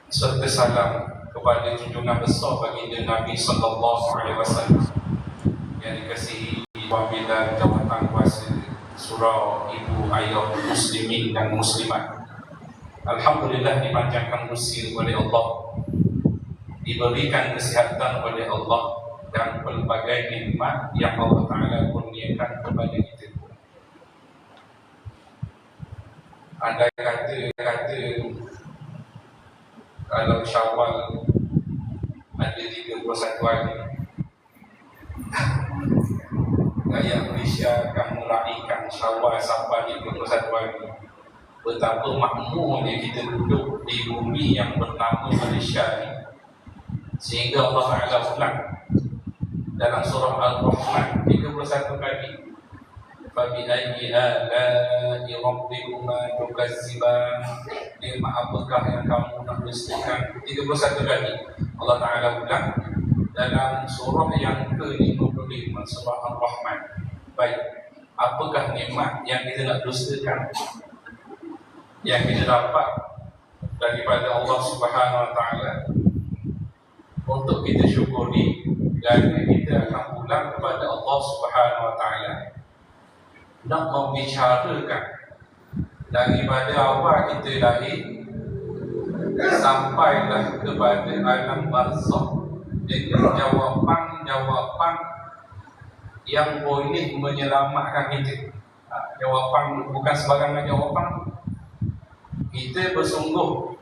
serta salam kepada junjungan besar baginda Nabi sallallahu alaihi wasallam yang dikasihi pimpinan jawatan kuasa surau ibu ayah muslimin dan muslimat. Alhamdulillah dipanjangkan usia oleh Allah, diberikan kesihatan oleh Allah dan pelbagai nikmat yang Allah Ta'ala kurniakan kepada kita. Andai kata kalau Syawal ada 31 hari, rakyat Malaysia akan meraihkan Syawal sampai 31 hari. Betapa makmurnya kita duduk di bumi yang bernama Malaysia ini, sehingga Allah Ta'ala ulang dalam surah Al-Rahman 31 kali, فَبِأَيِّ آلَاءِ رَبِّكُمَا تُكَذِّبَانِ, nikmat apakah yang kamu nak dustakan? 31 kali Allah Ta'ala ulang dalam surah yang ke-55, surah Al-Rahman. Baik, apakah nikmat yang kita nak dustakan, yang kita dapat daripada Allah Subhanahu Wa Ta'ala? Untuk kita syukuri, dan kita akan pulang kepada Allah Subhanahu Wa Ta'ala, nak membicarakan daripada awal kita lahir sampailah kepada alam barzakh dengan jawapan-jawapan yang boleh menyelamatkan kita. Jawapan bukan sebarangan jawapan. Kita bersungguh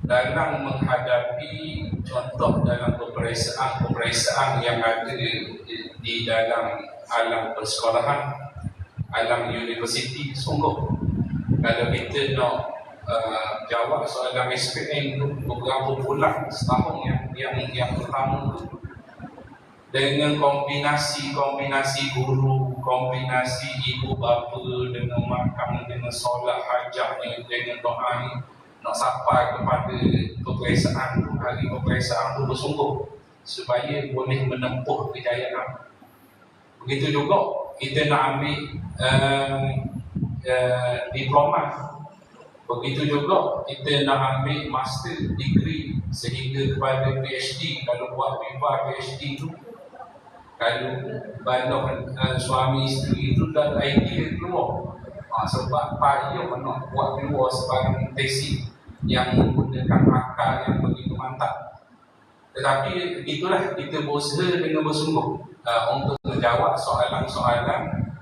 dalam menghadapi contoh dalam peperiksaan yang ada di dalam alam persekolahan, alam universiti. Sungguh kalau kita nak jawab soalan SPM tu beberapa bulan, setahun yang pertama tu, dengan kombinasi guru, kombinasi ibu bapa dengan makan, dengan solat hajatnya, dengan doa ni, nak sampai kepada peperiksaan tu, hari peperiksaan tu bersungguh supaya boleh menempuh kejayaan. Begitu juga kita nak ambil diploma, begitu juga kita nak ambil master degree sehingga kepada PhD. Kalau buat viva PhD tu, kalau balik suami isteri itu dah idea keluar. Sebab payah nak buat keluar sebarang tesis yang menggunakan akal yang begitu mantap. Tetapi itulah kita berusaha dengan bersungguh untuk menjawab soalan-soalan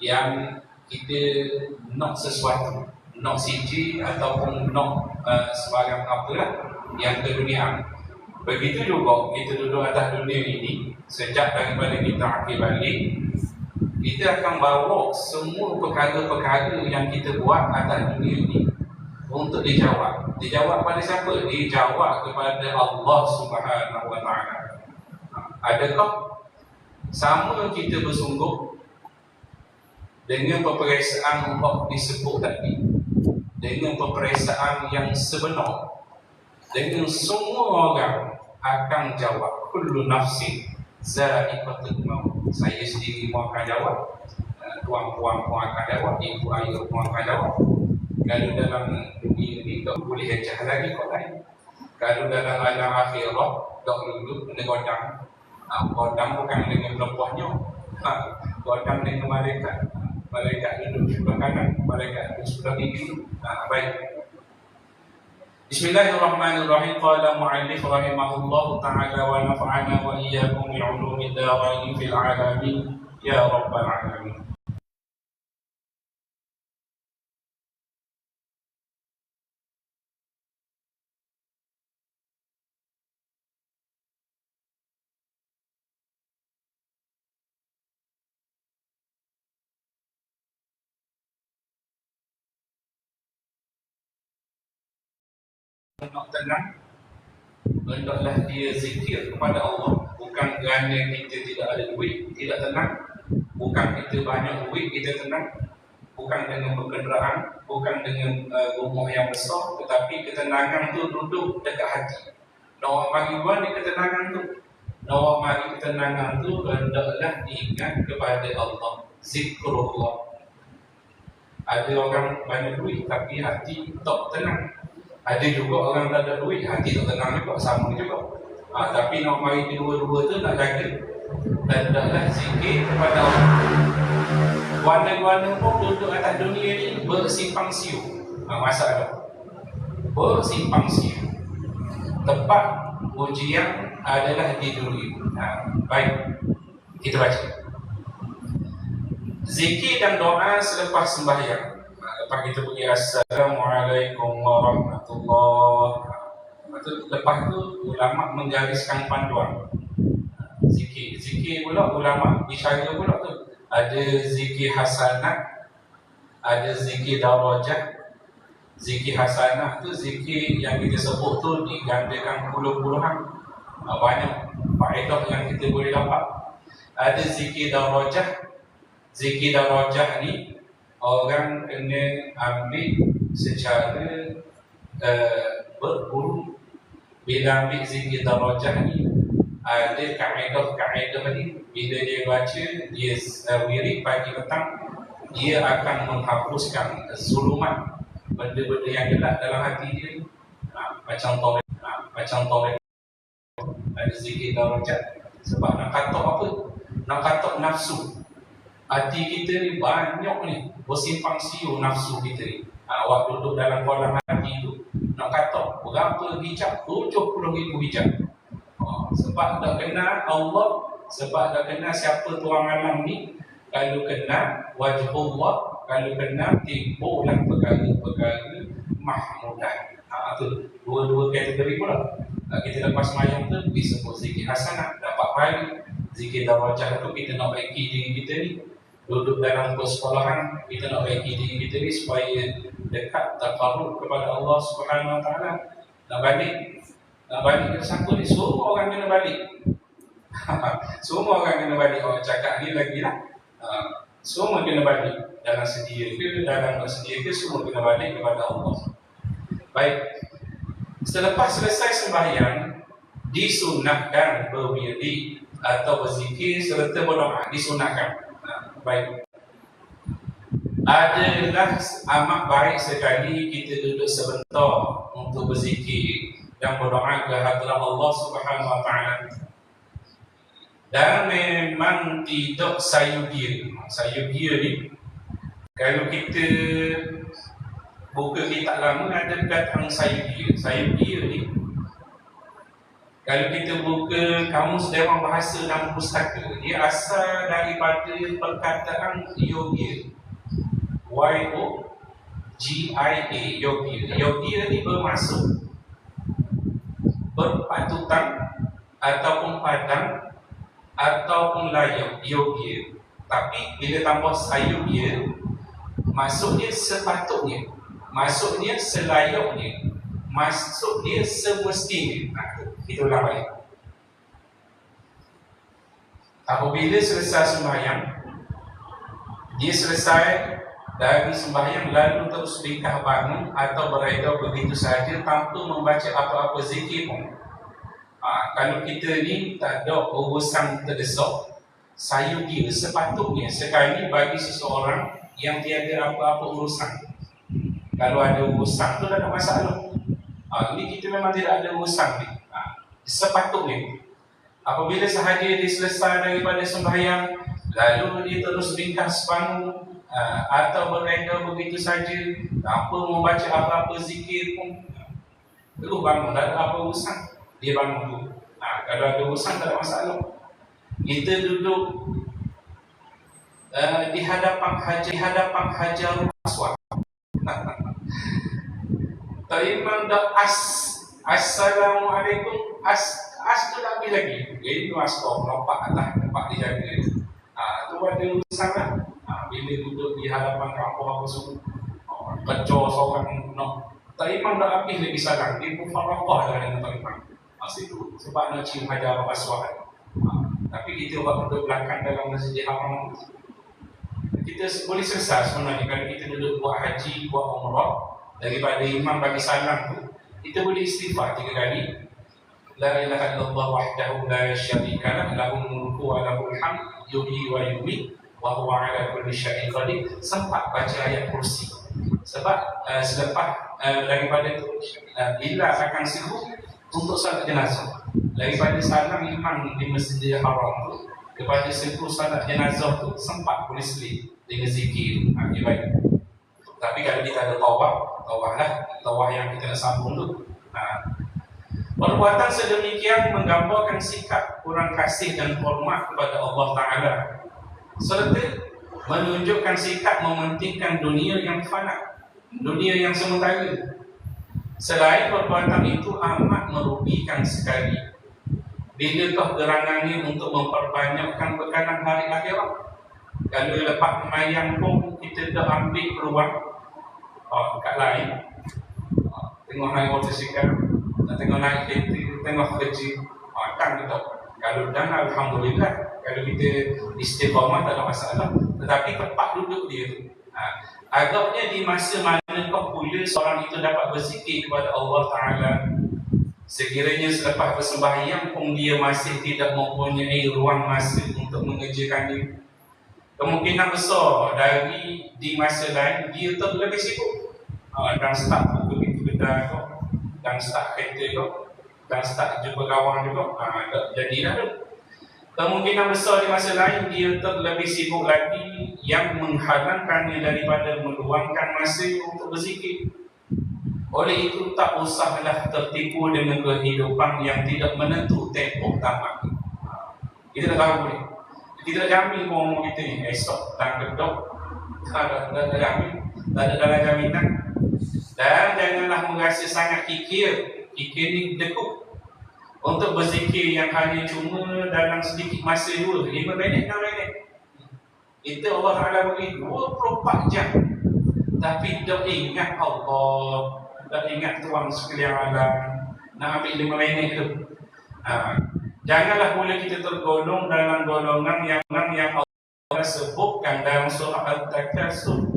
yang kita nak sesuatu, nak CG ataupun nak sebarang apalah yang keduniaan. Begitu juga kita duduk atas dunia ini, sejak daripada kita akhir balik, kita akan bawa semua perkara-perkara yang kita buat atas dunia ini untuk dijawab. Dijawab pada siapa? Dijawab kepada Allah Subhanahu Wa Ta'ala. Adakah sama kita bersungguh dengan peperiksaan yang disebut tadi, dengan peperiksaan yang sebenar, dengan semua orang akan jawab kullu nafsin za'iqatul maut. Saya sendiri pun akan jawab, tuan-puan pun akan jawab, ibu ayah pun akan jawab. Kalau dalam dunia ni tak boleh ejah lagi kau lain. Kalau dalam alam akhirat tak duduk dengan godam. Godam bukan dengan perempuannya, godam dengan malaikat. Malaikat duduk sebelah kanan, malaikat duduk sebelah kiri. Baik. Bismillahirrahmanirrahim. Qala mu'allif rahimahullahu ta'ala wa nafa'ana wa iyyakum bi'ulumi darain fil alamin ya rabbal alamin. Nak tenang, hendaklah dia zikir kepada Allah. Bukan kerana kita tidak ada duit, tidak tenang. Bukan kita banyak duit, kita tenang. Bukan dengan berkenderaan, bukan dengan rumah yang besar. Tetapi ketenangan tu duduk dekat hati. Nak bagi bagi ketenangan tu, nak bagi ketenangan tu, hendaklah diingat kepada Allah. Zikrullah. Ada orang banyak duit tapi hati tak tenang. Ada juga orang tak ada duit, hati tak tenang juga, sama juga. Tapi nak mari kedua-dua tu nak jaga. Dan hendaklah zikir kepada Allah. Guana-guana pun duduk atas dunia ni bersimpang siur. Masalah bersimpang siur. Tempat ujian adalah di dunia. Baik, kita baca zikir dan doa selepas sembahyang. Lepas kita pergi Assalamualaikum warahmatullahi. Lepas tu ulama menggariskan panduan zikir pula, ulama bicara pula tu ada zikir hasanah, ada zikir darajah. Zikir hasanah tu zikir yang kita sebut tu digandakan puluh-puluhan, banyak faedah yang kita boleh dapat. Ada zikir darajah. Zikir darajah ni orang kena ambil secara berguru. Bila ambil zikir darajah ni ada kaedah-kaedah ni, bila dia baca, dia wirid pagi petang, dia akan menghapuskan zulumat, benda-benda yang gelap dalam hati dia. Macam tauhid, ada zikir darajat. Sebab nak katok apa? Nak katok nafsu. Hati kita ni banyak ni bersimpang siur nafsu kita ni. Waktu duduk dalam kolam hati tu nak katok berapa hijab? 70,000 hijab. Sebab tak kenal Allah, sebab tak kenal siapa tuan alam ni. Kalau kenal wajhullah, kalau kenal timbulah perkara-perkara mahmudah. Tu dua-dua kategori pula. Kita lepas mayang tu disebut zikir hasanah, dapat pahala. Zikir darajah tu kita nak baiki diri kita ni. Duduk dalam persekolahan, kita nak baiki diri kita ni supaya dekat taqarrub kepada Allah Subhanahu Wa Taala. Nak balik ke siapa ni? Semua orang kena balik. Semua orang kena balik. Orang cakap ni lagi lah. Semua kena balik. Dalam sedia ke, dalam bersedia ke, semua kena balik kepada Allah. Baik. Selepas selesai sembahyang, disunatkan berwirid atau berzikir serta berdoa. Disunatkan. Baik. Adalah amat baik sekali kita duduk sebentar untuk berzikir dan berdoa ke hadirat Allah Subhanahu Wa Taala. Dan memang tidak sayudia. Sayudia ni, kalau kita buka kitab lama ada perkataan sayudia. Sayudia ni, kalau kita buka Kamus Dewan Bahasa dan Pustaka, dia asal daripada perkataan yogia. Y-O-G-I-A, yogia. Yogia ni bermaksud berpatutan ataupun padang ataupun layak, yogia. Tapi bila tambah sayugia, maksudnya sepatutnya, maksudnya selayaknya, maksudnya semestinya. Kita ulang balik. Apabila selesai sembahyang, dia selesai dari sembahyang lalu terus ringkah bangun atau beredar begitu saja tanpa membaca apa-apa zikir pun. Kalau kita ni tak ada urusan terdesak, sayudia sepatutnya sekali bagi seseorang yang tiada apa-apa urusan. Kalau ada urusan tu tak ada masalah. Ini kita memang tidak ada urusan ni. Sepatutnya apabila sahaja dia selesai daripada sembahyang lalu dia terus ringkas bangun atau beredar begitu saja tanpa membaca apa-apa zikir pun, terus bangun, tak ada apa urusan, dia bangun dulu. Kalau ada urusan tak ada masalah. Kita duduk di hadapan Hajar Aswad. Ta'iman dah Assalamualaikum. Tu tak habis lagi. Jadi tu asal nampak atas, nampak dia jaga. Tu ada urusan lah. Bila duduk di hadapan kampung apa semua, kecor seorang nak. Ta'iman dah habis lagi salam. Dia pun faraqah lah dengan Ta'iman. Situ. Sebab nak cium Hajar Aswad. Tapi kita buat duduk belakang dalam Masjid Haram. Kita boleh selesai sebenarnya kalau kita duduk buat haji, buat umrah, daripada imam bagi salam tu, kita boleh istighfar 3 kali. La ilaha illallah wahdahu la syarika lah, lahul mulku wa lahul hamd, yuhyi wa yumiit wa huwa ala kulli syai'in qadir. Sempat baca ayat kursi. Sebab selepas daripada itu Bilal akan sibuk untuk salat jenazah. Daripada salam imam di Masjidil Haram tu kepada sibuk salat jenazah tu sempat boleh selit dengan zikir ibadah. Tapi kalau kita ada tawaf yang kita nak sambung tu. Perbuatan sedemikian menggambarkan sikap kurang kasih dan hormat kepada Allah Ta'ala, serta menunjukkan sikap mementingkan dunia yang fana, dunia yang sementara. Selain perbuatan itu amat merugikan sekali. Bilakah gerangannya untuk memperbanyakkan bekalan hari akhirat? Kalau lepas memayang pun kita dah ambil peluang kat lain, tengok naik motosikal, tengok naik kereta, tengok kerja, kan kita. Kalau dan alhamdulillah, kalau kita istiqamah tak ada masalah. Tetapi tempat duduk dia tu, agaknya di masa mana kau pula seorang itu dapat berzikir kepada Allah Ta'ala, sekiranya selepas bersembahyang pun dia masih tidak mempunyai ruang masa untuk mengerjakannya, kemungkinan besar dari di masa lain dia lebih sibuk dan start buku pintu kedai kau, dan start kereta kau, dan start jumpa kawan juga. Jadilah tu. Kemungkinan besar di masa lain dia lebih sibuk lagi yang menghalangkannya daripada meluangkan masa untuk berzikir. Oleh itu tak usahlah tertipu dengan kehidupan yang tidak menentu tempoh tamat. Kita dah tahu boleh. Kita dah jamin orang kita ni esok dan kedok. Tak ada jamin, tak ada dalam jaminan. Dan janganlah merasa sangat kikir ni dekuk untuk berzikir yang hanya cuma dalam sedikit masa 5 minit, 6 minit. Itu Allah Ta'ala beri 24 jam. Tapi tak ingat Allah, tak ingat Tuhan sekalian alam, nak ambil 5 minit tu. Janganlah boleh kita tergolong dalam golongan yang Allah sebutkan dalam surah Al-Takasur.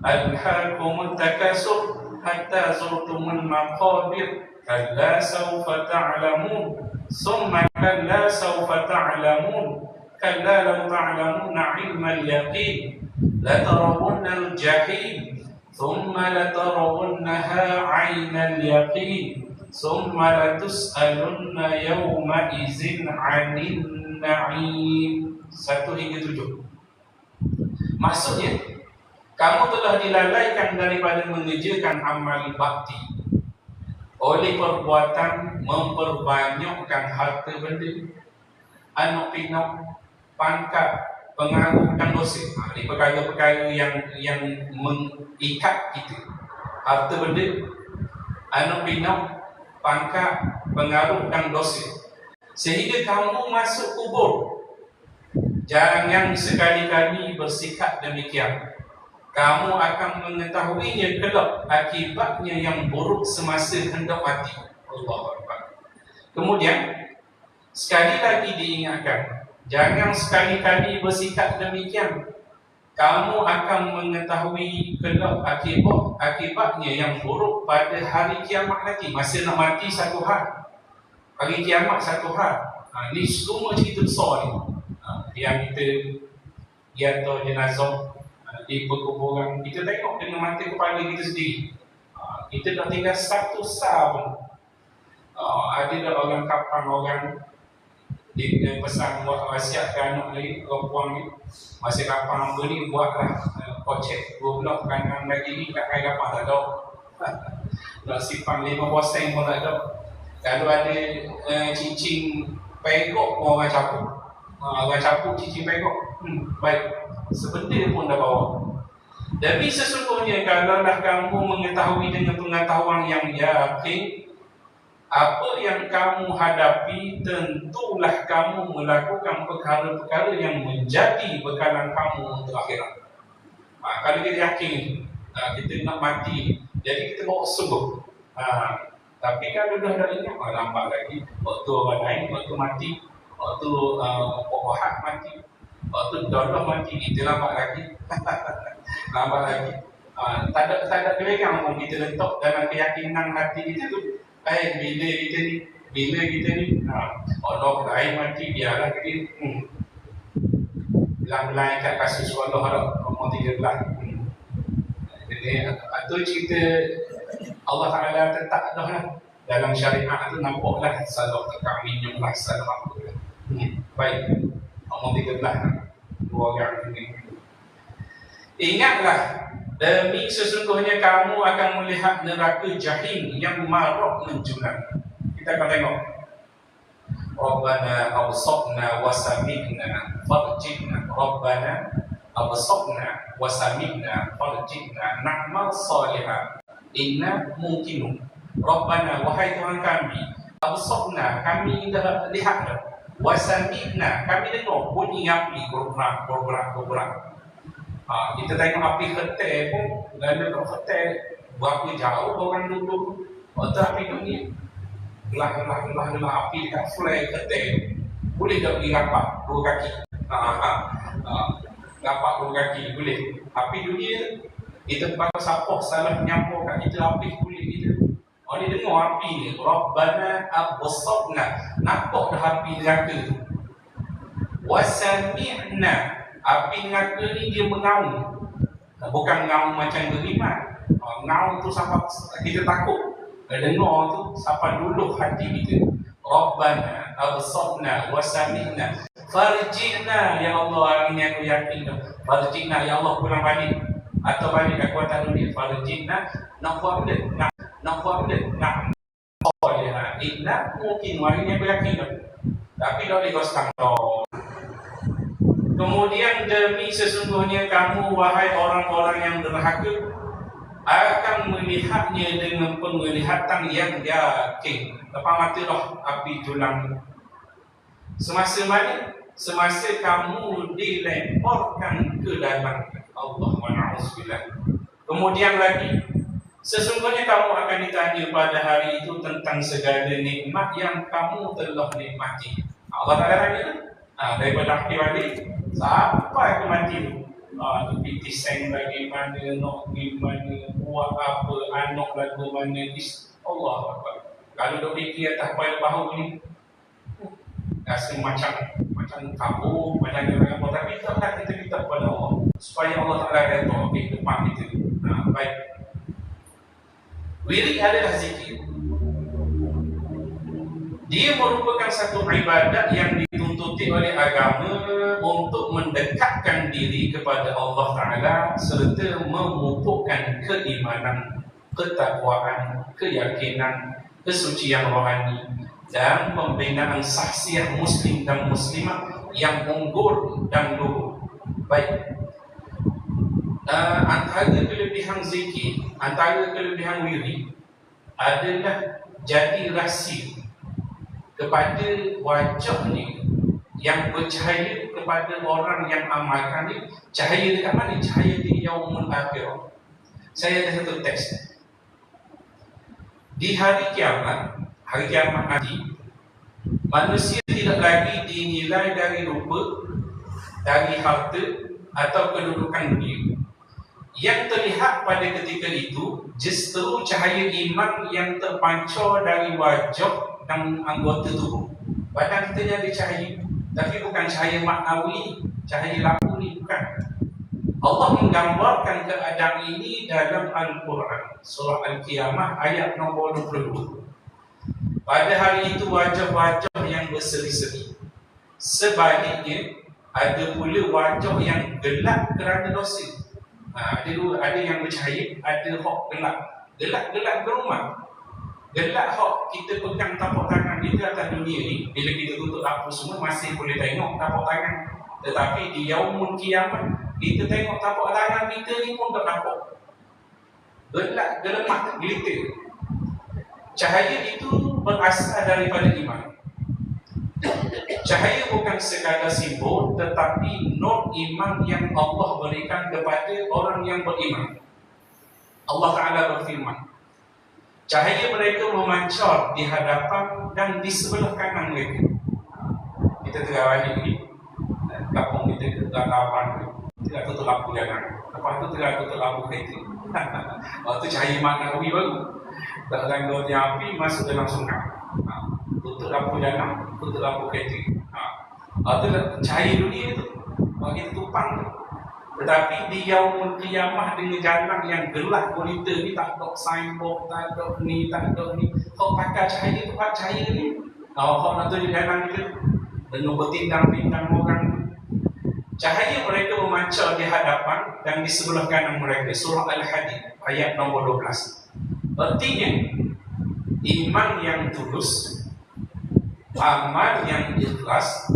Alhaakumut takasur hatta zurtumul maqabir. Kalla sawfa ta'lamun, summa kalla sawfa ta'lamun, kalla law ta'lamuna 'ilmal yaqin, la tarawunnal jahim, thumma la tarawunnaha 'ainal yaqin, thumma la tus'alunna yawma idzin 'anil na'im. 1 hingga 7. Maksudnya, kamu telah dilalaikan daripada mengerjakan amal bakti oleh perbuatan memperbanyakkan harta benda, anak pinok, pangkat, pengaruh dan dosa. Ini perkara-perkara yang mengikat kita. Harta benda, anak pinok, pangkat, pengaruh dan dosa. Sehingga kamu masuk kubur. Jangan sekali-kali bersikap demikian. Kamu akan mengetahuinya kelak akibatnya yang buruk semasa hendak mati. Allahu Akbar. Kemudian sekali lagi diingatkan, jangan sekali-kali bersikap demikian. Kamu akan mengetahui kelak akibatnya yang buruk pada hari kiamat nanti. Masa nak mati satu hal, hari kiamat satu hal. Ini semua cerita besar ni. Yang kita atau jenazah di perkuburan, kita tengok dengan mata kepala kita sendiri. Kita dah tinggal satu sah pun. Ada dah orang kapan orang di pesan buat wasiat ke anak ni, perempuan ni, masa kapan apa ni buatlah kocek 2 blok kanan lagi ni, kat kai kapan tak ada. Nak simpan 5% pun tak ada. Kalau ada cincin pegok pun orang capuk. Orang capuk cincin pegok. Baik. Sebenda pun dah bawa. Tapi sesungguhnya kalau dah kamu mengetahui dengan pengetahuan yang yakin apa yang kamu hadapi, tentulah kamu melakukan perkara-perkara yang menjadi bekalan kamu untuk akhirat. Kalau kita yakin kita nak mati, jadi kita bawa sungguh. Tapi kalau dah ingat, lambat lagi. Waktu orang lain, waktu mati, waktu Wahat mati, waktu Daulah mati, kita lambat lagi. Lambat lagi. Tak ada kelegang pun kita letak dalam keyakinan hati kita tu. Bila kita ni Allah lain mati, biarlah kita belang-belang kat kasih Allah harap nombor 13. Jadi itu cerita Allah Ta'ala tetap dah lah. Dalam syariat tu nampaklah salah tekak minyak lah, salah apa lah. Baik, nomor 13 dua orang ini. Ingatlah, demi sesungguhnya kamu akan melihat neraka jahim yang marak menjulang. Kita akan tengok. Rabbana absarna wa sami'na farji'na. Rabbana absarna wa sami'na farji'na na'mal salihan inna mungkinun. Rabbana, wahai Tuhan kami, absarna, kami dah lihat dah, wa sami'na, kami dengar bunyi api bergerak. Kita tengok api ketek pun, lalu ketek berapa jauh orang duduk. Api ni gelah api dekat flare ketek, boleh tak pergi rapat dua kaki? Rapat dua kaki boleh. Api dunia kita bakal sapok salah menyampur kat kita api kulit kita. Dia dengar api ni, Rabbana absarna, nampak dah api neraka tu. Wa sami'na, api neraka ni dia mengaum. Bukan ngaum macam beriman. Ngaum tu sampai kita takut. Dengar tu sampai dulu hati kita. Rabbana absarna wa sami'na farji'na, ya Allah, hari ni aku yakin dah. Farji'na, ya Allah, pulang balik. Atau balik aku atas dunia. Farji'na, nak buat benda, nak inna mungkin, hari ni aku yakin dah. Tapi dah boleh kau sekarang. Kemudian demi sesungguhnya kamu, wahai orang-orang yang derhaka, akan melihatnya dengan penglihatan yang yakin. Lepas mata dah api tulang. Semasa mana? Semasa kamu dilemparkan ke dalam. Allah wa na'udzubillah. Kemudian lagi, sesungguhnya kamu akan ditanya pada hari itu tentang segala nikmat yang kamu telah nikmati. Allah Ta'ala tanya daripada akhir balik sampai ke mati tu. Desain bagaimana, nak gimana, buat apa, anak lagu mana, Allah Akbar. Kalau duk fikir atas kepala bahu ni, rasa macam kabur, macam apa, tapi taklah kita minta kepada Allah supaya Allah Ta'ala redha kehidupan kita. Baik. Wirid adalah zikir. Dia merupakan satu ibadat yang dituntuti oleh agama untuk mendekatkan diri kepada Allah Ta'ala serta memupukkan keimanan, ketakwaan, keyakinan, kesucian rohani dan pembinaan sahsiah muslim dan muslimah yang unggul dan luhur. Baik. Antara kelebihan zikir, antara kelebihan wirid adalah jadi rahsia kepada wajah ni yang bercahaya kepada orang yang amalkan ni. Cahaya dekat mana? Cahaya di yaumul akhirah. Saya ada satu teks. Di hari kiamat nanti, manusia tidak lagi dinilai dari rupa, dari harta atau kedudukan dunia. Yang terlihat pada ketika itu justru cahaya iman yang terpancar dari wajah dan anggota tubuh. Badan kita ada cahaya, tapi bukan cahaya maknawi, cahaya lampu ni bukan. Allah menggambarkan keadaan ini dalam Al-Quran, surah Al-Qiyamah ayat nombor 22. Pada hari itu wajah-wajah yang berseri-seri. Sebaliknya ada pula wajah yang gelap kerana dosa. Ada yang bercahaya, ada hak gelap. Gelap ke rumah. Gelap hak kita pegang tapak tangan kita atas dunia ni. Bila kita tutup lampu semua masih boleh tengok tapak tangan. Tetapi di yaumul kiamat kita tengok tapak tangan kita ni pun tak nampak. Gelap, gelemat, glitter. Cahaya itu berasal daripada iman. Cahaya bukan sekadar simbol, tetapi nur iman yang Allah berikan kepada orang yang beriman. Allah Ta'ala berfirman, cahaya mereka memancar di hadapan dan di sebelah kanan mereka. Kita terawih ni, kampung kita kegagapan, tidak tutup lampu jalan. Lepas tu tidak tutup lampu kereta. Waktu cahaya maknawi baru. Tak langgar api masuk dalam sungai. Tutup lampu jalan, tutup lampu kereta. Itu cahaya dunia tu. Kita tumpang tu. Tetapi di yaumul qiyamah dengan jalan yang gelap gulita ni, tak ada signboard, tak ada ni, tak ada ni. Kau pakai cahaya tu, pakai cahaya ni. Kau nak tunjuk jalan kita dengan bertindang-tindang orang. Cahaya mereka memancar di hadapan dan di sebelah kanan mereka. Surah Al-Hadid ayat nombor 12. Artinya, iman yang tulus, amal yang ikhlas,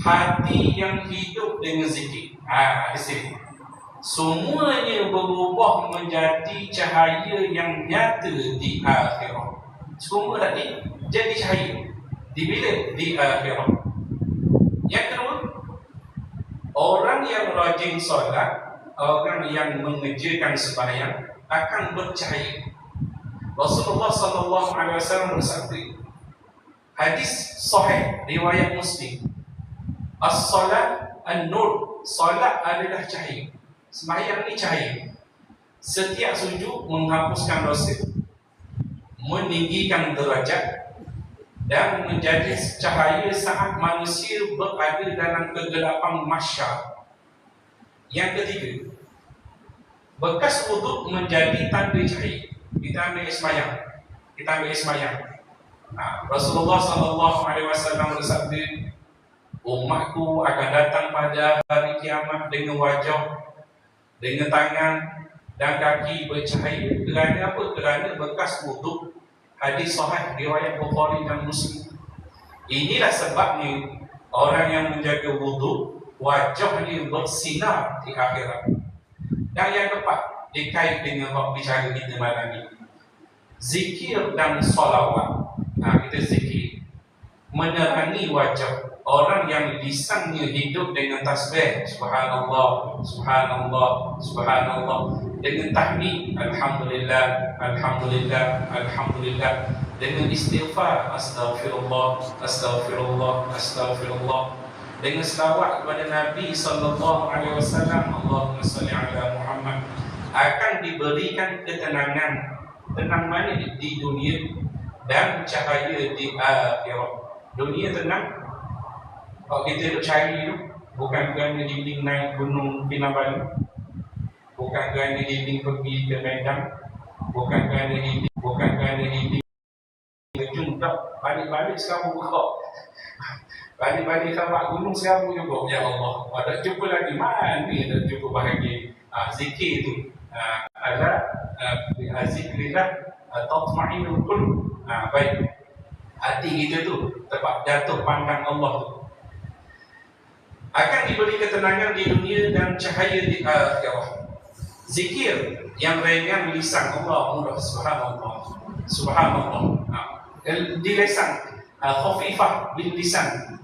hati yang hidup dengan zikir. Di sini semuanya berubah menjadi cahaya yang nyata di akhirat. Semua tadi jadi cahaya di bila? Di akhirat. Yang kedua, orang yang rajin solat, orang yang mengerjakan sembahyang akan bercahaya. Rasulullah sallallahu alaihi wasallam bersabda, hadis sahih riwayat Muslim, as-salat an-nur, salat adalah cahaya. Sembahyang ni cahaya. Setiap sujud menghapuskan dosa, meninggikan derajat, dan menjadi cahaya saat manusia berada dalam kegelapan mahsyar. Yang ketiga, bekas wuduk menjadi tanda cahaya. Kita ambil sembahyang. Rasulullah sallallahu alaihi wasallam bersabda, umatku akan datang pada hari kiamat dengan wajah, dengan tangan dan kaki bercahaya. Kerana apa? Kerana bekas wuduk. Hadis sahih riwayat Bukhari dan Muslim. Inilah sebabnya orang yang menjaga wuduk, wajahnya bersinar di akhirat. Dan yang keempat, dikait dengan bab bicara kita malam ini, zikir dan salawat. Kita zikir menerangi wajah orang yang lisannya hidup dengan tasbih, subhanallah, subhanallah, subhanallah, dengan tahmid, alhamdulillah, alhamdulillah, alhamdulillah, dengan istighfar, astaghfirullah, astaghfirullah, astaghfirullah, dengan selawat kepada Nabi sallallahu alaihi wasallam, Allahumma salli ala Muhammad, akan diberikan ketenangan. Tenang mana? Di dunia dan cahaya di akhirat. Dunia tenang kalau kita duduk cari tu, bukan kerana dinding naik gunung Kinabalu, bukan kerana dinding pergi ke Medan, bukan kerana dinding kejung tak, balik-balik sekarang buka, balik-balik sama gunung sekarang juga. Ya Allah, ada jumpa lagi, mana ni ada jumpa bahagia. Zikir tu ala zikrillah tatma'innul qulub. Baik, hati kita tu tempat jatuh pandang Allah tu, akan diberi ketenangan di dunia dan cahaya di akhirat. Zikir yang ringan lisan, Allah mudah, subhanallah, subhanallah, di lisan, khafifah bil lisan.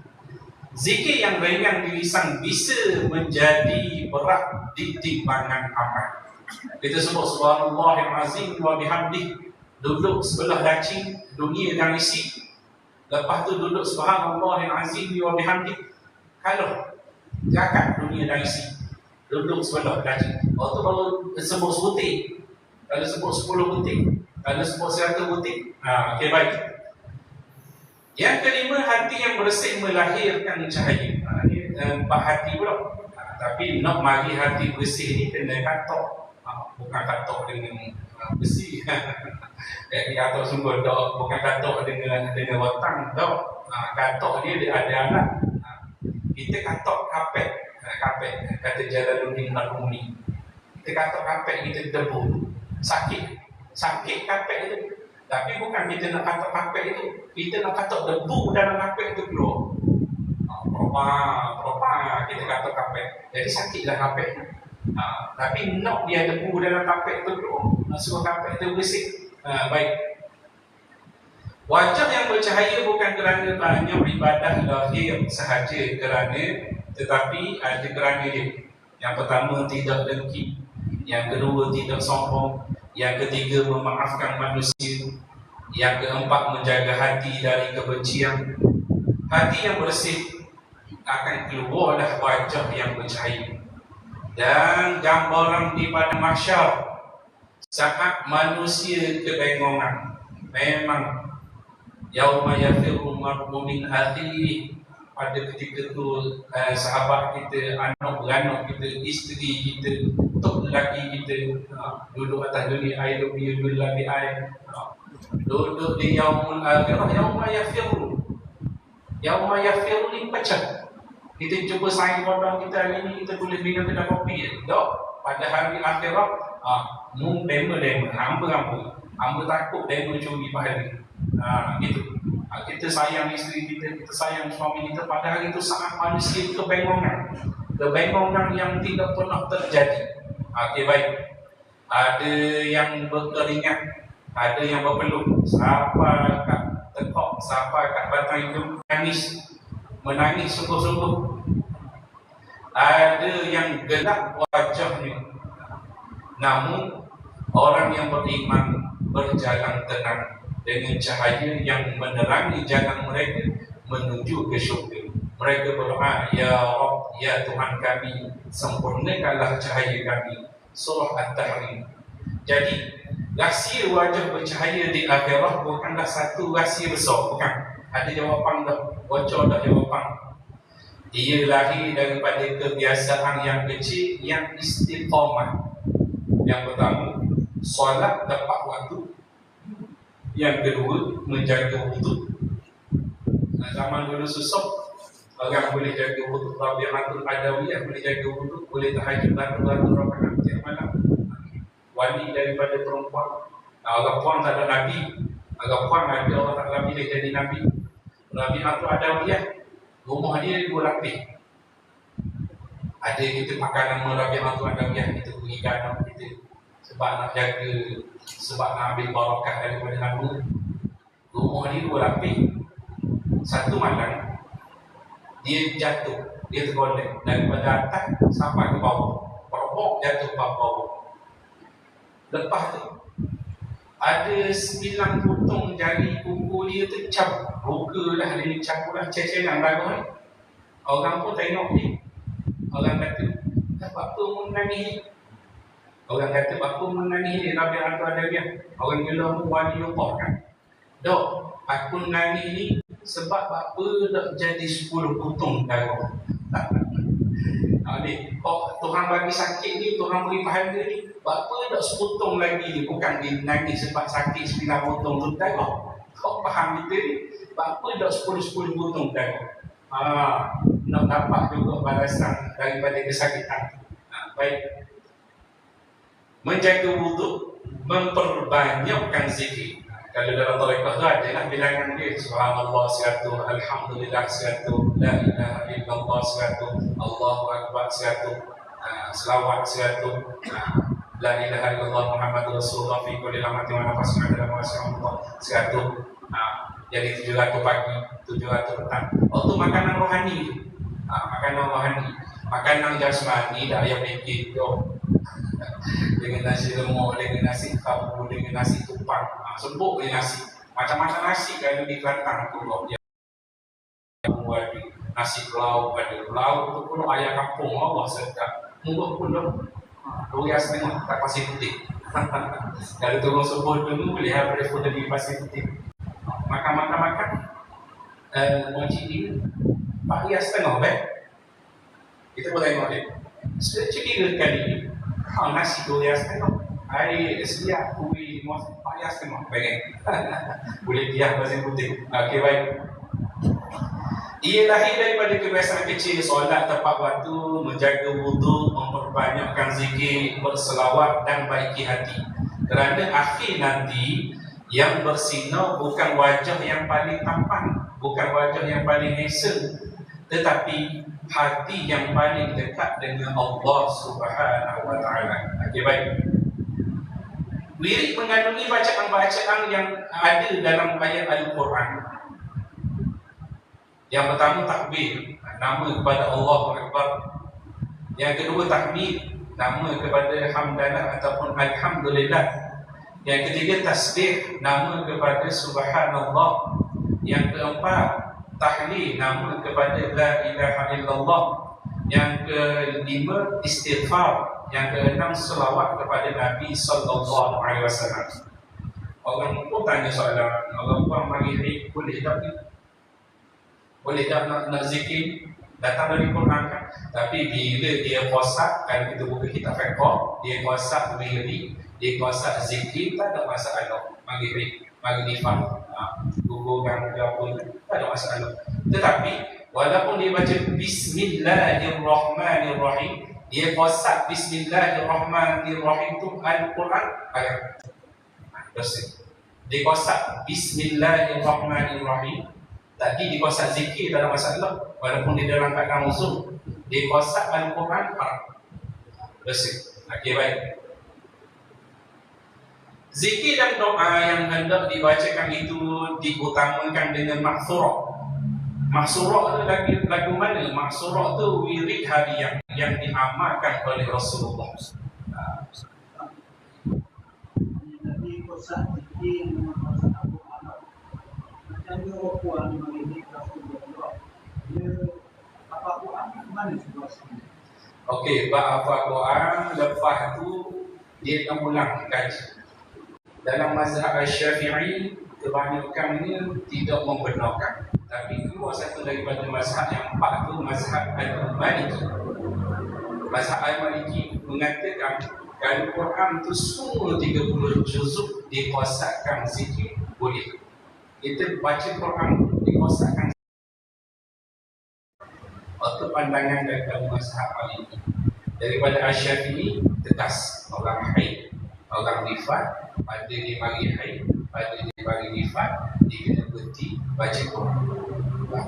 Zikir yang ringan di lisan bisa menjadi berat di timbangan amal. Kita sebut subhanallahil azim wa bihamdih, duduk sebelah daci dunia dan isi. Lepas tu duduk subhanallahil azim wa bihamdih, kalau zakat dunia dan isi, duduk sebelah daci. Waktu tu baru sebut sebutir, kalau sebut 10 butir, kalau sebut 100 butir. Okey, baik. Yang kelima, hati yang bersih melahirkan cahaya. Ini 4 hati pula. Tapi nak mari hati bersih ni kena katok. Bukan katok dengan besi. Katok sungguh tak, bukan katok dengan watang tak. Katok dia ada alat. Kita katok kapet, kata Jalaluddin Al-Rumi. Kita katok kapet, kita debu, sakit kapet itu. Tapi bukan kita nak katok kapet itu, kita nak katok debu dalam kapet itu keluar. Propa, kita katok kapet, jadi sakitlah kapet. Tapi nak dia debu dalam kapet itu keluar, suruh kapet itu bersih. Baik. Wajah yang bercahaya bukan kerana banyak ibadah lahir sahaja, tetapi ada kerana dia. Yang pertama, tidak dengki. Yang kedua, tidak sombong. Yang ketiga, memaafkan manusia. Yang keempat, menjaga hati dari kebencian. Hati yang bersih akan keluarlah wajah yang bercahaya. Dan gambaran di pada mahsyar, saat manusia kebengongan, memang yauma yafirru mar'u min akhihi, pada ketika tu sahabat kita, anak beranak kita, isteri kita, tok lelaki kita duduk atas dunia air, duduk lagi air, duduk di yaumul akhirah, yauma yafiru ni pecah. Kita cuba saing kodang kita hari ni, kita boleh minum kedai kopi tak? Pada hari akhirat mu demo hamba takut demo curi pahala. Gitu. Kita sayang isteri kita, kita sayang suami kita, pada hari itu saat manusia kebengongan yang tidak pernah terjadi. Okey, baik. Ada yang berkeringat, ada yang berpeluh, sampai kat tekok, sampai kat batang hidung, menangis sungguh-sungguh. Ada yang gelap wajahnya, namun orang yang beriman berjalan tenang dengan cahaya yang menerangi jalan mereka menuju ke syurga. Mereka berdoa, Ya Rabb, Ya Tuhan kami, sempurnakanlah cahaya kami. Surah At-Tahrim. Jadi, rahsia wajah bercahaya di akhirat bukanlah satu rahsia besar, bukan. Ada jawapan dah, bocor dah jawapan. Ia lahir daripada kebiasaan yang kecil yang istiqamah. Yang pertama, solat tepat waktu. Yang kedua, menjaga wuduk. Zaman dulu susah, orang boleh jaga wuduk, Rabi'atul Adawiyah boleh jaga wuduk, boleh tahajud batu-batu rakaat tiap malam. Wali daripada perempuan. Orang puan tak ada Nabi, orang puan ada orang tak Nabi dia jadi Nabi. Rabi'atul Adawiyah, rumah dia 2 lapis. Ada kita makanan Rabi'atul Adawiyah, kita berikan anak kita sebab nak jaga, sebab nak ambil barakah daripada nama. Rumah dia 2 lapis. Satu malam dia jatuh, dia tergolek daripada atas sampai ke bawah, perbok jatuh ke bawah. Lepas tu ada 9 potong jari kuku dia tercabut, luka lah, dia cabut lah, ceceran darah. Orang pun tengok ni, orang kata, apa menangis ni? Orang kata, apa menangis ni? Rabi'atul Adawiyah, orang gila pun wali Allah kan. Dok, aku menangis ni sebab apa nak jadi 10 potong darah. Ni, Tuhan bagi sakit ni, Tuhan beri pahala ni, apa nak sepotong lagi ni? Bukan dia nangis sebab sakit 9 potong tu darah. Kau faham kita ni? Apa nak 10 potong darah? Nak dapat juga balasan daripada kesakitan. Baik. Menjaga wuduk, memperbanyakkan zikir. Kalau dalam tarekat tu ada lah bilangan dia, Subhanallah 100, Alhamdulillah 100, La ilaha illallah 100, Allahu Akbar 100, selawat 100, La ilaha illallah Muhammad Rasulullah fi kulli lamatin wa nafasin adalah Rasulullah 100. Jadi 700 pagi, 700 petang. Tu makanan rohani. Makanan rohani. Makanan jasmani dah ayam bikin tu. Dengan nasi lemak, dengan nasi kabu, dengan nasi tumpang, sempuk dengan nasi. Macam-macam nasi kalau di Kelantan tu dia buat nasi pulau, ada pulau tu pun ayam kampung Allah sedap. Murah pun dah. RM2.5 tak pasir putih. Kalau turun subuh dulu boleh have breakfast di pasir putih. Makan. Mochi ni RM4.5 Kita boleh tengok dia. Sekira kali ni nasi RM2.5, air sedia kuih RM4.5 baik. Boleh diam pasir putih. Okey, baik. Ia lahir daripada kebiasaan kecil, solat tepat waktu, menjaga wuduk, memperbanyakkan zikir, berselawat dan baiki hati. Kerana akhir nanti yang bersinar bukan wajah yang paling tampan, bukan wajah yang paling handsome, tetapi hati yang paling dekat dengan Allah Subhanahu wa taala. Okey, baik. Wirid mengandungi bacaan-bacaan yang ada dalam ayat Al-Quran. Yang pertama takbir, nama kepada Allah Akbar. Yang kedua tahmid, nama kepada hamdalah ataupun alhamdulillah. Yang ketiga tasbih, nama kepada subhanallah. Yang keempat tahlil, nama kepada la ilaha illallah. Yang kelima istighfar. Yang keenam selawat kepada Nabi sallallahu alaihi wasallam. Orang pun tanya soalan, orang pun mari boleh tak ni? Boleh tak nak zikir datang dari Quran kan? Tapi bila dia kuasa, kalau kita buka kitab fiqh, dia kuasa wiri, dia kuasa zikir, tak ada masalah. Bagi nifat, gugurkan pun tak ada masalah. Tetapi walaupun dia baca Bismillahirrahmanirrahim, dia kuasa Bismillahirrahmanirrahim tu Al-Quran agak bersih. Dia kuasa Bismillahirrahmanirrahim. Tadi dia kuasa zikir, tak ada masalah. Walaupun dia dalam keadaan uzur, dia kuasa Al-Quran bersih. Okey, baik. Zikir dan doa yang hendak dibacakan itu diutamakan dengan maksurah. Maksurah itu lagu mana? Maksurah itu wirid harian yang diamalkan oleh Rasulullah. Jadi kosa zikir dengan kosa Al-Quran. Macam dia Al-Quran ini Rasulullah. Dia apa Quran mana situasinya? Okey, apa Quran lepas tu dia akan ulang kaji. Dalam mazhab Syafi'i kebanyakannya tidak membenarkan, tapi keluar satu daripada mazhab yang empat tu mazhab Al-Maliki. Mazhab Al-Maliki mengatakan kalau Quran tu semua 30 juzuk dikuasakan zikir boleh. Kita baca Quran dikuasakan atau pandangan daripada mazhab Maliki. Daripada Syafi'i tegas orang haid, orang nifat, pada dia bagi haid, pada dia bagi nifat, dia kena berhenti baca Quran.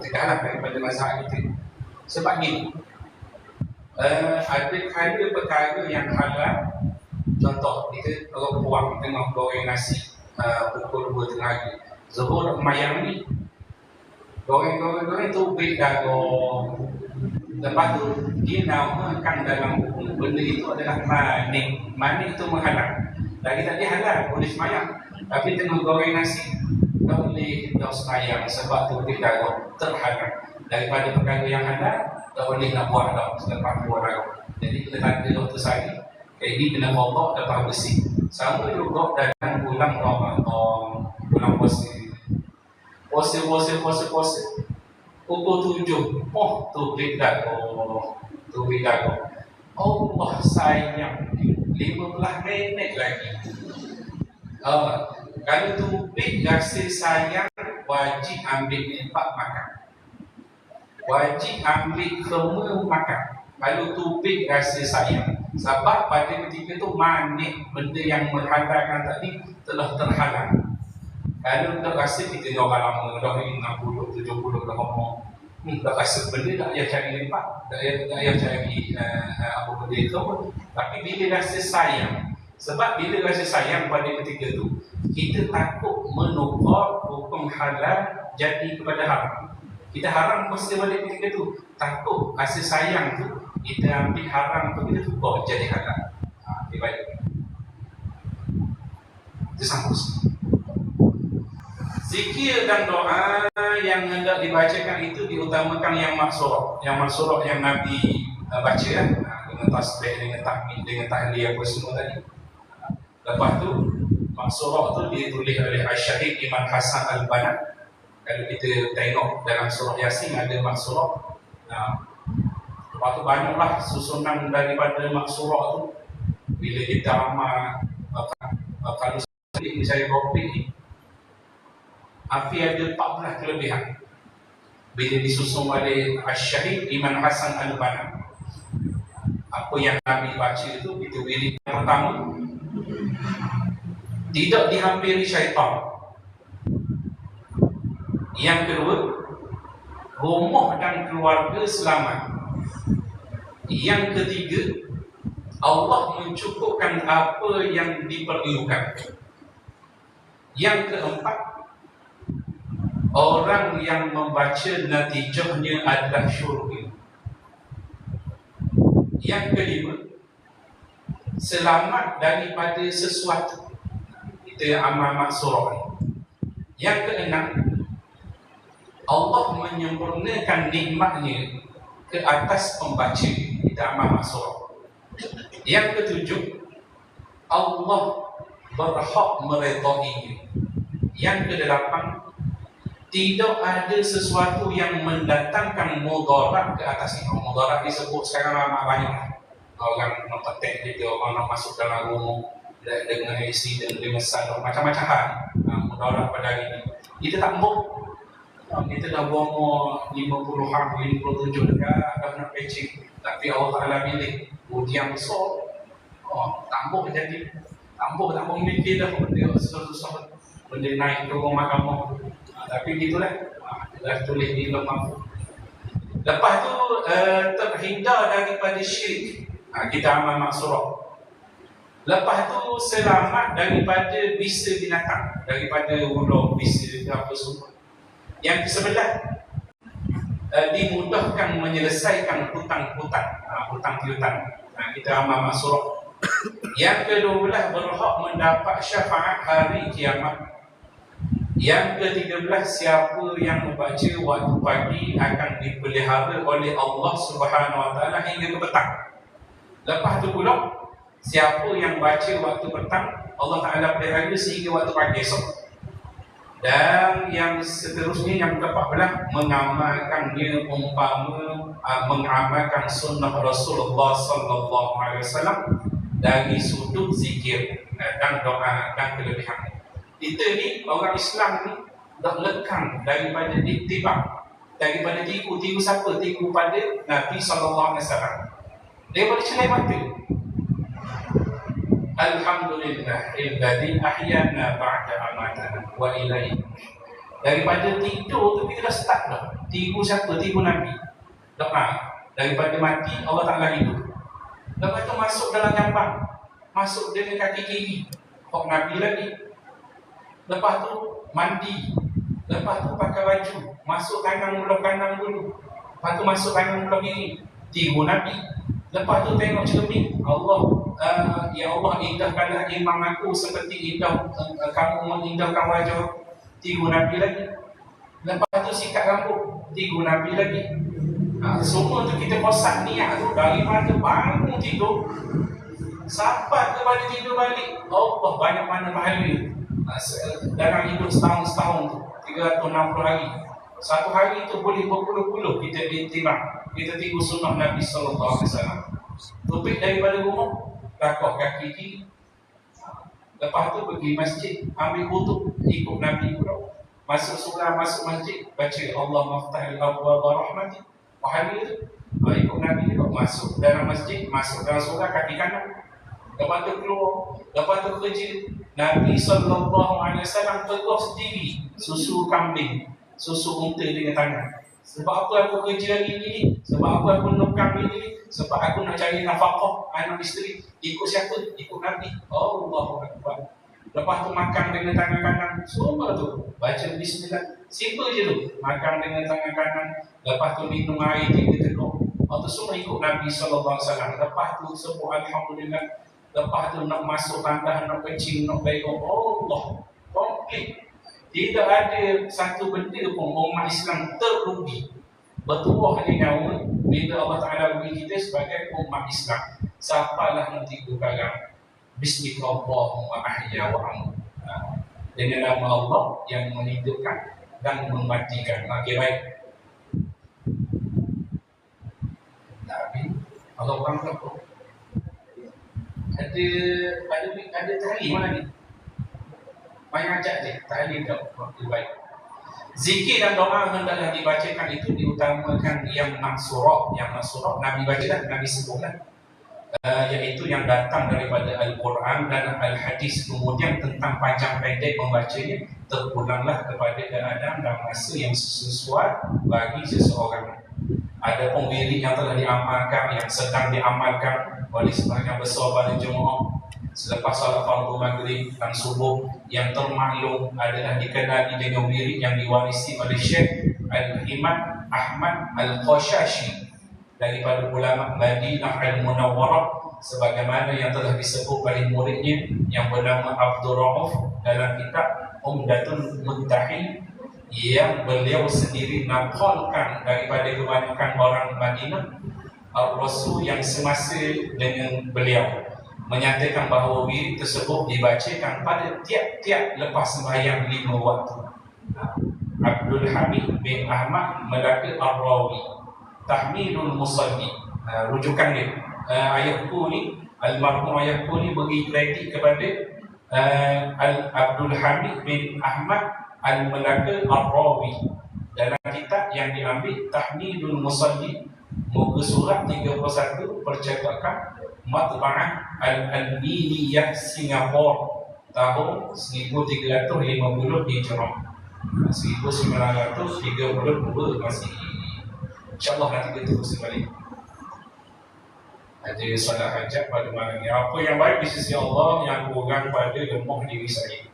Tegaklah daripada mazhab kita. Sebab ni ada kala perkara yang halal. Contoh, kita orang buang tengah goreng nasi pukul 2 tengah hari, Zuhur mayang ni goreng tu beri daging. Lepas tu dia namakan dalam hukum benda itu adalah manik. Manik itu menghalang. Lagi tadi halal, boleh semayang. Tapi tengah goreng nasi, tak boleh kita semayang sebab tu kita terhalang. Daripada perkara yang halal, tak boleh nak buat dah selepas buat dah. Jadi kita tanda waktu sehari, ini kena bawa lepas bersih. Sama juga dalam bulan Ramadan, bulan puasa. Puasa. Pukul 7, tu beda Allah sayang 15 minit lagi. Kalau tubik rasa sayang, wajib ambil tempat makan, wajib ambil kema makan. Kalau tubik rasa sayang, sebab pada ketika tu manik benda yang menghalalkan tadi telah terhalang. Kalau tak rasa kita dah lama, dah 60, 70 dah ngomong, tak rasa benda tak payah cari tempat, tak payah cari apa benda itu. Tapi bila rasa sayang, sebab bila rasa sayang pada ketika tu, kita takut menukar hukum halal jadi kepada haram. Kita haram mesti pada ketika tu, takut rasa sayang tu, kita ambil haram tu, kita tukar jadi halal. Okay, baik. Itu sambung. Zikir dan doa yang hendak dibacakan itu diutamakan yang maksurah. Yang maksurah yang Nabi baca dengan tasbih, dengan tahmid, dengan tahlil apa semua tadi. Lepas tu maksurah tu ditulis oleh Syahid Iman Hasan Al-Banna. Kalau kita tengok dalam surah Yasin ada maksurah. Lepas tu banyaklah susunan daripada maksurah tu. Bila kita amal, kalau saya kopi Afi ada 14 kelebihan bila disusun oleh Syahid Iman Hasan Al-Banna. Apa yang Nabi baca itu, kita wirid yang pertama, tidak dihampiri syaitan. Yang kedua, rumah dan keluarga selamat. Yang ketiga, Allah mencukupkan apa yang diperlukan. Yang keempat, orang yang membaca natijahnya adalah syurga. Yang kelima, selamat daripada sesuatu. Itu amal maksurah. Yang keenam, Allah menyempurnakan nikmatnya ke atas pembaca. Itu amal maksurah. Yang ketujuh, Allah berhak meredainya. Yang kedelapan, tidak ada sesuatu yang mendatangkan mudarat ke atas ini. Mudarat disebut sekarang ramai banyak. Orang nak petek dia, orang nak masuk dalam rumah dengan accident, dengan salah, macam-macam hal. Mudarat pada hari ini. Kita tak mau. Kita dah buang 50 ham, 57 dekat dah nak patching. Tapi Allah Ta'ala pilih ujian besar. Tak mau jadi. Tak mau mikir dah benda susah-susah. Benda naik turun mahkamah. Tapi gitulah. Dah tulis di lemah. Lepas tu terhindar daripada syirik. Kita amal maksurah. Lepas tu selamat daripada bisa binatang, daripada ular, bisa apa semua. Yang ke-11, dimudahkan menyelesaikan hutang-hutang, hutang piutang. Kita amal maksurah. Yang ke-12, berhak mendapat syafaat hari kiamat. Yang ke-13, siapa yang membaca waktu pagi akan dipelihara oleh Allah Subhanahu Wa Taala hingga ke petang. Lepas tu pula, siapa yang baca waktu petang, Allah Ta'ala pelihara sehingga waktu pagi esok. Dan yang seterusnya, yang ke-14, mengamalkannya umpama mengamalkan sunnah Rasulullah Sallallahu Alaihi Wasallam dari sudut zikir dan doa dan kelebihan. Kita ni, orang Islam ni dah lekang daripada ittiba', daripada tiku siapa? Tiku pada Nabi Sallallahu Alaihi Wasallam. Daripada celai mata. Alhamdulillahilladzi ahyana ba'da amatana wa ilaihi. Daripada tidur tu kita dah start dah. Tipu siapa? Tipu Nabi. Doa. Daripada mati Allah Ta'ala hidup. Lepas tu masuk dalam jambang, masuk dengan kaki kiri, hok Nabi lagi. Lepas tu mandi. Lepas tu pakai baju, masuk kanan mulut kanan dulu. Lepas tu masuk kanan mulut kiri. Tipu Nabi. Lepas tu tengok cermin, Allah, ya Allah, indahkanlah imam aku seperti indah kamu mengindahkan wajah. Tiga Nabi lagi. Lepas tu sikat rambut, tiga Nabi lagi. Semua tu kita kosak niat tu dari mana bangun tidur sampai kepada tidur balik. Allah, banyak mana pahala dalam hidup setahun tu 360 hari. Satu hari itu boleh berpuluh-puluh kita iktiraf, kita tiru sunnah Nabi Sallallahu Alaihi Wasallam. Topik daripada rumah, rakuh kaki kiri. Lepas tu pergi masjid, ambil wudu, ikut Nabi pula. Masuk surah, masuk masjid, baca Allah maftahil abwaab rahmati. Pahali tu, ikut Nabi juga. Masuk dalam masjid, masuk dalam surah, kaki kanan. Lepas tu keluar, lepas tu kerja. Nabi Sallallahu Alaihi Wasallam tegur sendiri susu kambing, susu unta dengan tangan. Sebab apa aku kerja hari ini? Sebab apa aku nukang ini? Sebab aku nak cari nafkah anak isteri. Ikut siapa? Ikut Nabi. Allahu Akbar. Lepas tu makan dengan tangan kanan. Semua tu baca bismillah. Simple je tu. Makan dengan tangan kanan. Lepas tu minum air 3 teguk. Lepas tu semua ikut Nabi SAW. Lepas tu sebut alhamdulillah. Lepas tu nak masuk tandas, nak kencing, nak baikkan. Allah. Komplit. Tidak ada satu benda pun umat Islam terugi, bertuah di nyawa bila Allah Ta'ala bagi kita sebagai umat Islam. Siapalah nanti perkara Bismillahirrahmanirrahim ahya wa amut. Dengan nama Allah yang menghidupkan dan mematikan. Okey, baik. Tapi Allah orang apa? Ada tahlil mana ni? Banyak ajak je, tahlil tak waktu baik. Zikir dan doa hendaklah dibacakan, itu diutamakan yang maksurah. Yang maksurah Nabi baca dah, Nabi sebutkan, iaitu yang datang daripada Al-Quran dan Al-Hadis. Kemudian tentang panjang pendek membacanya, terpulanglah kepada keadaan dan masa yang sesuai bagi seseorang. Ada pun wirid yang telah diamalkan, yang sedang diamalkan oleh sebahagian besar pada jemaah selepas salat fardu maghrib dan subuh, yang termaklum adalah dikenali dengan wirid yang diwarisi oleh Syekh Al-Imam Ahmad Al-Qashashi daripada ulama Madinah Al-Munawwarah, sebagaimana yang telah disebut oleh muridnya yang bernama Abdul Rauf dalam kitab Umdatul Muntahin, yang beliau sendiri nakalkan daripada kebanyakan orang Madinah. Rasul yang semasa dengan beliau menyatakan bahawa wirid tersebut dibacakan pada tiap-tiap lepas sembahyang 5 waktu. Abdul Hamid bin Ahmad Melaka Ar-Rawi. Tahmilul Musalli, rujukan dia. Ayahku ni, almarhum ayahku ni bagi kredit kepada Abdul Hamid bin Ahmad Al-Melaka Ar-Rawi. Dalam kitab yang diambil Tahmilul Musalli, muka surat 31, percetakan Matba'ah Al-Alminiyah Singapura, tahun 1350 Hijrah, 1932 Masihi. InsyaAllah nanti kita terus balik. Ada solat hajat pada malam ni. Apa yang baik di sisi Allah, yang kurang pada lemah diri saya.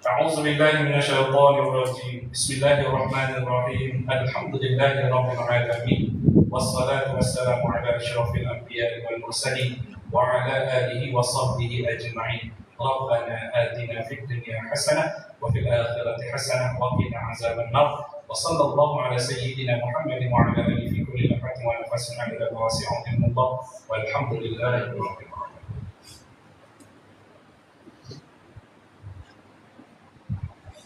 A'udzubillahi minasyaitonir rajim. Bismillahirrahmanirrahim. Alhamdulillahi rabbil alamin. Wassalatu wassalamu ala asyrafil anbiya'i wal mursalin wa ala alihi wa sahbihi ajma'in. Rabbana atina fid dunya hasanah wa fil akhirati hasanah wa qina azaban nar. Wa sallallahu ala sayyidina Muhammadin wa ala alihi fi kulli nafhatin wa nafasin 'adada ma wasi'ahu ilmullah. Walhamdulillahi rabbil alamin.